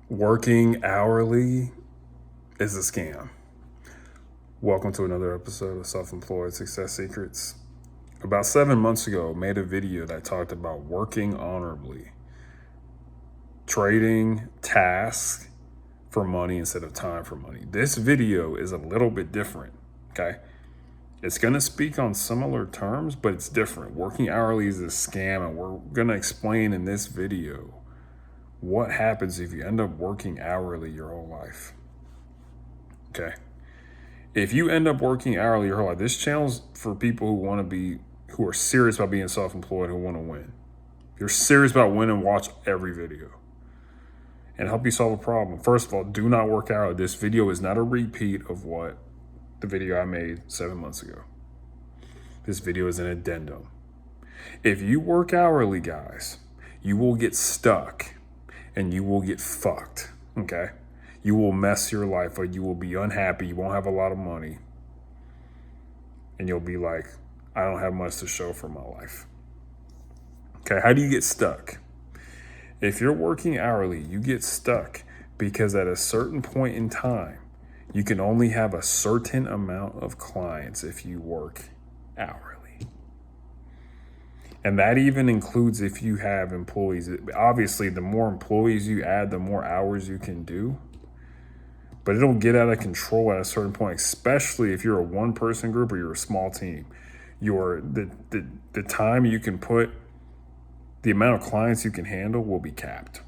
Working hourly is a scam. Welcome to another episode of Self-Employed Success Secrets. About 7 months ago, I made a video that talked about working honorably, trading tasks for money instead of time for money. This video is a little bit different, okay? It's going to speak on similar terms, but it's different. Working hourly is a scam, and we're going to explain in this video what happens if you end up working hourly your whole life. Okay. If you end up working hourly your whole life, this channel's for people who are serious about being self-employed, who want to win. If you're serious about winning, watch every video and help you solve a problem. First of all, do not work hourly. This video is not a repeat of what the video I made 7 months ago. This video is an addendum. If you work hourly, guys, you will get stuck and you will get fucked, okay? You will mess your life up. You will be unhappy. You won't have a lot of money. And you'll be like, I don't have much to show for my life. Okay, how do you get stuck? If you're working hourly, you get stuck because at a certain point in time, you can only have a certain amount of clients if you work hourly. And that even includes if you have employees. Obviously, the more employees you add, the more hours you can do. But it'll get out of control at a certain point, especially if you're a one-person group or you're a small team. The time you can put, the amount of clients you can handle will be capped.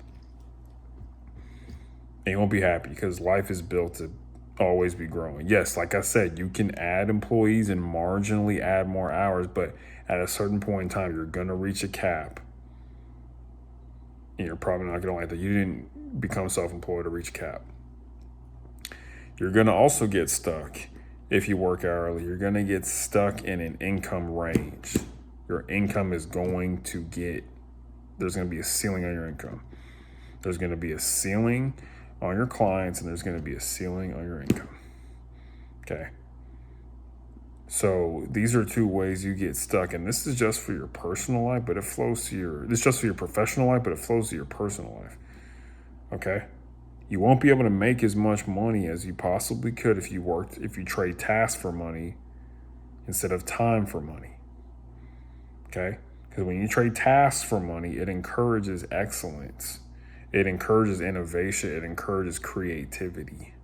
And you won't be happy because life is built to always be growing. Yes, like I said, you can add employees and marginally add more hours, but at a certain point in time, you're going to reach a cap. And you're probably not going to like that. You didn't become self-employed to reach a cap. You're going to also get stuck if you work hourly. You're going to get stuck in an income range. Your income is going to there's going to be a ceiling on your income. There's going to be a ceiling on your clients, and there's going to be a ceiling on your income. Okay. So these are two ways you get stuck, and this is just for your personal life, but it flows to this is just for your professional life, but it flows to your personal life. Okay. You won't be able to make as much money as you possibly could if you trade tasks for money instead of time for money. Okay? Because when you trade tasks for money, it encourages excellence. It encourages innovation. It encourages creativity.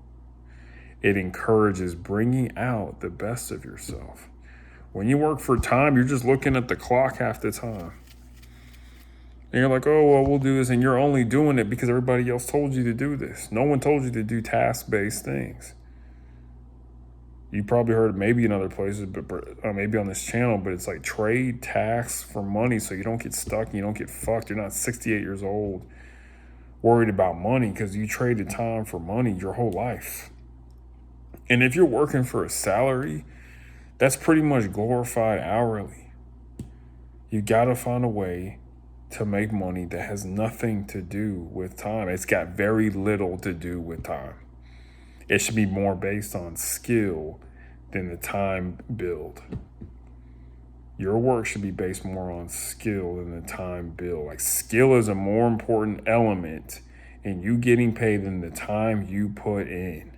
It encourages bringing out the best of yourself. When you work for time, you're just looking at the clock half the time. And you're like, oh, well, we'll do this. And you're only doing it because everybody else told you to do this. No one told you to do task-based things. You probably heard it maybe in other places, but maybe on this channel, but it's like trade tasks for money so you don't get stuck and you don't get fucked. You're not 68 years old worried about money because you traded time for money your whole life. And if you're working for a salary, that's pretty much glorified hourly. You got to find a way to make money that has nothing to do with time. It's got very little to do with time. It should be more based on skill than the time billed. Your work should be based more on skill than the time billed. Like, skill is a more important element in you getting paid than the time you put in.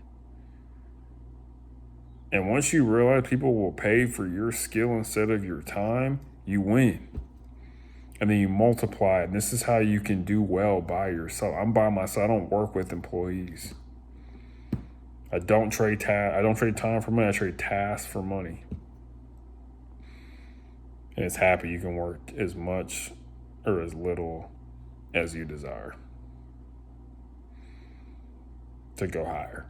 And once you realize people will pay for your skill instead of your time, you win. And then you multiply it. And this is how you can do well by yourself. I'm by myself. I don't work with employees. I don't trade time for money. I trade tasks for money. And it's happy you can work as much or as little as you desire to go higher.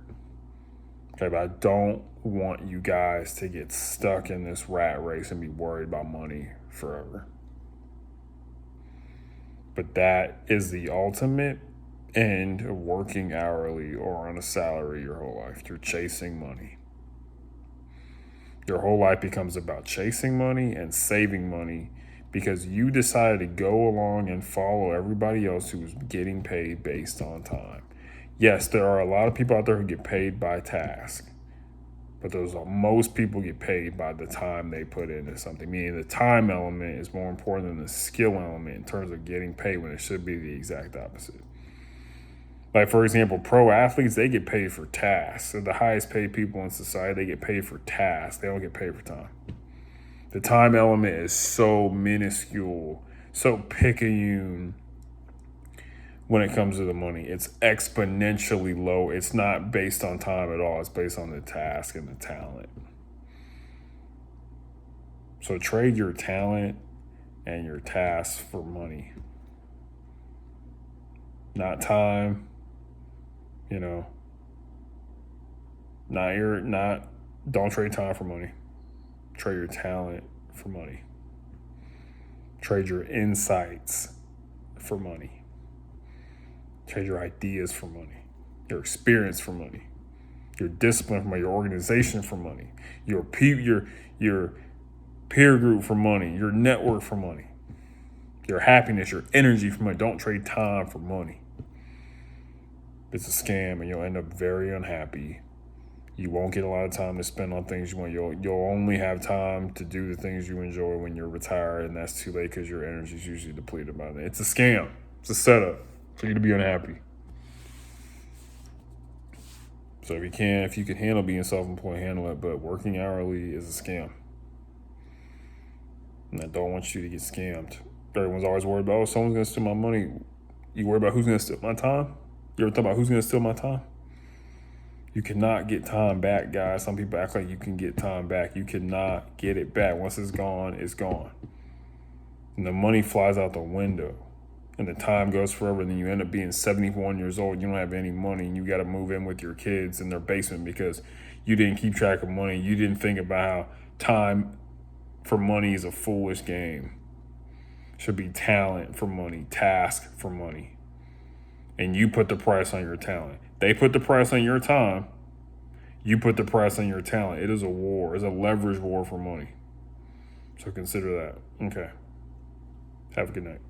Okay, but I don't want you guys to get stuck in this rat race and be worried about money forever. But that is the ultimate end of working hourly or on a salary your whole life. You're chasing money. Your whole life becomes about chasing money and saving money because you decided to go along and follow everybody else who was getting paid based on time. Yes, there are a lot of people out there who get paid by task, but most people get paid by the time they put into something, meaning the time element is more important than the skill element in terms of getting paid when it should be the exact opposite. Like, for example, pro athletes, they get paid for tasks. So the highest paid people in society, they get paid for tasks. They don't get paid for time. The time element is so minuscule, so picayune when it comes to the money. It's exponentially low. It's not based on time at all. It's based on the task and the talent. So trade your talent and your tasks for money. Not time, you know. Don't trade time for money. Trade your talent for money. Trade your insights for money. Trade your ideas for money. Your experience for money. Your discipline for money. Your organization for money. Your peer group for money. Your network for money. Your happiness, your energy for money. Don't trade time for money. It's a scam, and you'll end up very unhappy. You won't get a lot of time to spend on things you want. You'll only have time to do the things you enjoy when you're retired, and that's too late because your energy is usually depleted by then. It's a scam. It's a setup for you to be unhappy. So if you can handle being self-employed, handle it. But working hourly is a scam. And I don't want you to get scammed. Everyone's always worried about, someone's going to steal my money. You worry about who's going to steal my time? You ever thought about who's going to steal my time? You cannot get time back, guys. Some people act like you can get time back. You cannot get it back. Once it's gone, it's gone. And the money flies out the window. And the time goes forever. And then you end up being 71 years old. You don't have any money. And you got to move in with your kids in their basement because you didn't keep track of money. You didn't think about how time for money is a foolish game. Should be talent for money, task for money. And you put the price on your talent. They put the price on your time. You put the price on your talent. It is a war. It's a leverage war for money. So consider that. Okay. Have a good night.